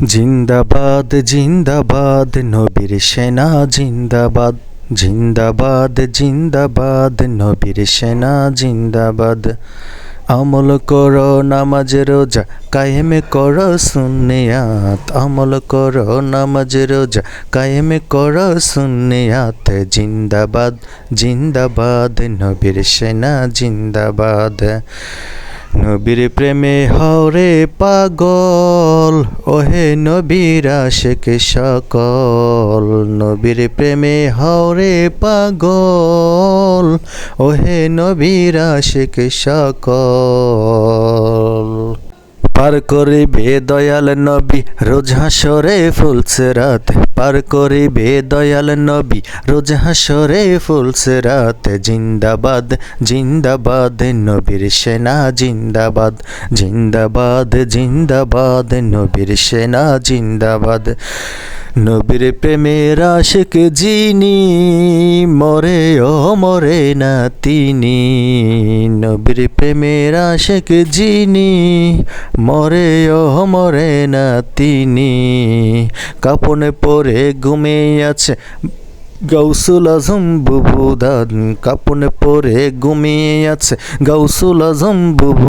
জিন্দাবাদ জিন্দাবাদ নবীর সেনা জিন্দাবাদ। জিন্দাবাদ জিন্দাবাদ নবীর সেনা জিন্দাবাদ। আমল কর নামাজ রোজা কায়েম কর সুন্নিয়াত। আমল কর নামাজ রোজা কায়েম কর সুন্নিয়াত। জিন্দাবাদ জিন্দাবাদ নবীর সেনা জিন্দাবাদ। নবীর প্রেমে হরে পাগল ওহে নবীর আশিক সকল। নবীর প্রেমে হরে পাগল ওহে নবীর আশিক সকল। পার করিবে দয়াল নবী রোজ হাসরে ফুলসেরাত। পার করিবে দয়াল নবী রোজ হাসরে ফুলসেরাত। জিন্দাবাদ জিন্দাবাদ নবীর সেনা জিন্দাবাদ। জিন্দাবাদ জিন্দাবাদ নবীর সেনা জিন্দাবাদ। নবীর প্রেমের আশিক যিনি মরে ও মরে না তিনি। নবীর প্রেমের আশিক যিনি মরে ও মরে না তিনি। কাপনে পরে ঘুমিয়ে আছে গাউসুল আজম বুবুদান। কাপনে পরে ঘুমিয়ে আছে গাউসুল আজম বুবু।